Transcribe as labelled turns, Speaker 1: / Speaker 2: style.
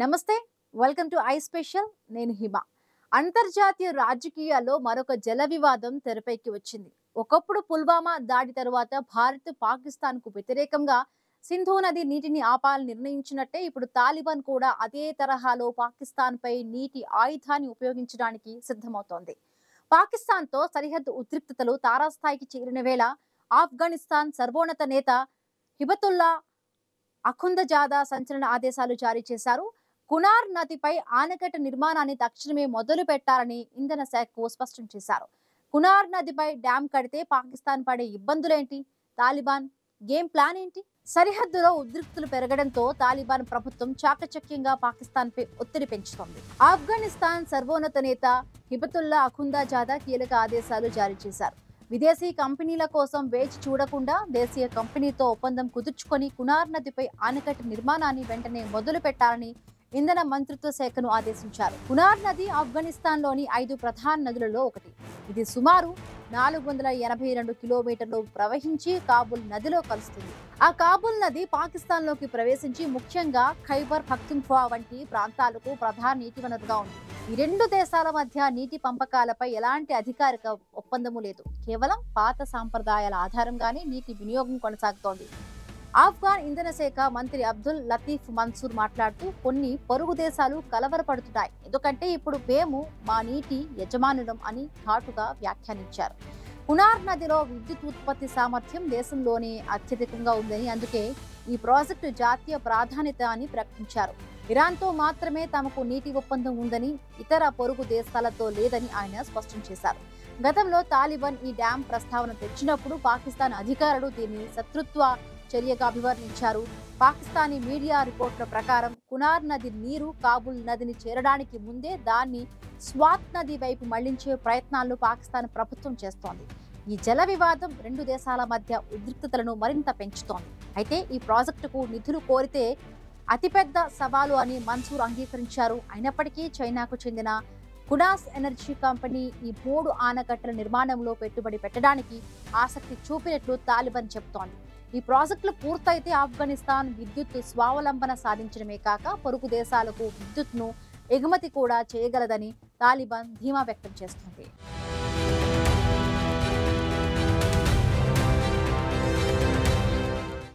Speaker 1: నమస్తే, welcome to I special. నేను హిమ. అంతర్జాతీయ రాజకీయాల్లో మరొక జల వివాదం తెరపైకి వచ్చింది. ఒకప్పుడు పుల్వామా దాడి తరువాత భారత్ పాకిస్తాన్ కు వ్యతిరేకంగా సింధు నది నీటిని ఆపాలని నిర్ణయించినట్టే ఇప్పుడు తాలిబాన్ కూడా అదే తరహాలో పాకిస్తాన్ పై నీటి ఆయుధాన్ని ఉపయోగించడానికి సిద్ధమవుతోంది. పాకిస్తాన్ తో సరిహద్దు ఉద్రిక్తతలు తారాస్థాయికి చేరిన వేళ ఆఫ్ఘనిస్తాన్ సర్వోన్నత నేత హిబతుల్లా అఖుందజాదా సంచలన ఆదేశాలు జారీ చేశారు. కునార్ నదిపై ఆనకట్ట నిర్మాణాన్ని తక్షణమే మొదలు పెట్టాలని ఇంధన శాఖకు స్పష్టం చేశారు. కునార్ నదిపై డ్యాం కడితే పాకిస్తాన్ పడే ఇబ్బందులేంటి? తాలిబాన్ గేమ్ ప్లాన్ ఏంటి? సరిహద్దులో ఉద్రిక్తులు పెరగడంతో తాలిబాన్ ప్రభుత్వం చాకచక్యంగా పాకిస్తాన్ పై ఒత్తిడి పెంచుతోంది. ఆఫ్ఘనిస్తాన్ సర్వోన్నత నేత హిబతుల్లా అఖుందజాదా కీలక ఆదేశాలు జారీ చేశారు. విదేశీ కంపెనీల కోసం వేచి చూడకుండా దేశీయ కంపెనీతో ఒప్పందం కుదుర్చుకొని కునార్ నదిపై ఆనకట్ట నిర్మాణాన్ని వెంటనే మొదలు పెట్టాలని ఇంధన మంత్రిత్వ శాఖను ఆదేశించారు. కునార్ నది ఆఫ్ఘనిస్తాన్ లోని 5 ప్రధాన నదులలో ఒకటి. ఇది సుమారు 482 కిలోమీటర్లు ప్రవహించి కాబుల్ నదిలో కలుస్తుంది. ఆ కాబుల్ నది పాకిస్తాన్ లోకి ప్రవేశించి ముఖ్యంగా ఖైబర్ పఖ్తుంఖ్వా వంటి ప్రాంతాలకు ప్రధాన నీటి వనరుగా ఉంది. ఈ రెండు దేశాల మధ్య నీటి పంపకాలపై ఎలాంటి అధికారిక ఒప్పందము లేదు. కేవలం పాత సాంప్రదాయాల ఆధారంగానే నీటి వినియోగం కొనసాగుతోంది. ఆఫ్ఘాన్ ఇంధన శాఖ మంత్రి అబ్దుల్ లతీఫ్ మన్సూర్ మాట్లాడుతూ, కొన్ని పొరుగు దేశాలు కలవరపడుతున్నాయి, ఎందుకంటే ఇప్పుడు మేము మా నీటి యజమానులం అని ఘాటుగా వ్యాఖ్యానించారు. కునార్ నదిలో విద్యుత్ ఉత్పత్తి సామర్థ్యం దేశంలోనే అత్యధికంగా ఉందని, అందుకే ఈ ప్రాజెక్టు జాతీయ ప్రాధాన్యత అని ప్రకటించారు. ఇరాన్తో మాత్రమే తమకు నీటి ఒప్పందం ఉందని, ఇతర పొరుగు దేశాలతో లేదని ఆయన స్పష్టం చేశారు. గతంలో తాలిబాన్ ఈ డ్యాం ప్రస్తావన తెచ్చినప్పుడు పాకిస్తాన్ అధికారులు దీన్ని శత్రుత్వ చర్యగా అభివర్ణించారు. పాకిస్తానీ మీడియా రిపోర్టుల ప్రకారం కునార్ నది నీరు కాబుల్ నదిని చేరడానికి ముందే దాన్ని స్వాత్ నది వైపు మళ్లించే ప్రయత్నాలను పాకిస్తాన్ ప్రభుత్వం చేస్తోంది. ఈ జల వివాదం రెండు దేశాల మధ్య ఉద్రిక్తతలను మరింత పెంచుతోంది. అయితే ఈ ప్రాజెక్టుకు నిధులు కోరితే అతిపెద్ద సవాలు అని మన్సూర్ అంగీకరించారు. అయినప్పటికీ చైనాకు చెందిన కునాస్ ఎనర్జీ కంపెనీ ఈ 3 ఆనకట్టల నిర్మాణంలో పెట్టుబడి పెట్టడానికి ఆసక్తి చూపినట్లు తాలిబాన్ చెబుతోంది. ఈ ప్రాజెక్టులు పూర్తయితే ఆఫ్ఘనిస్తాన్ విద్యుత్ స్వావలంబన సాధించడమే కాక పొరుగు దేశాలకు విద్యుత్ను ఎగుమతి కూడా చేయగలదని తాలిబాన్ ధీమా వ్యక్తం చేస్తుంది.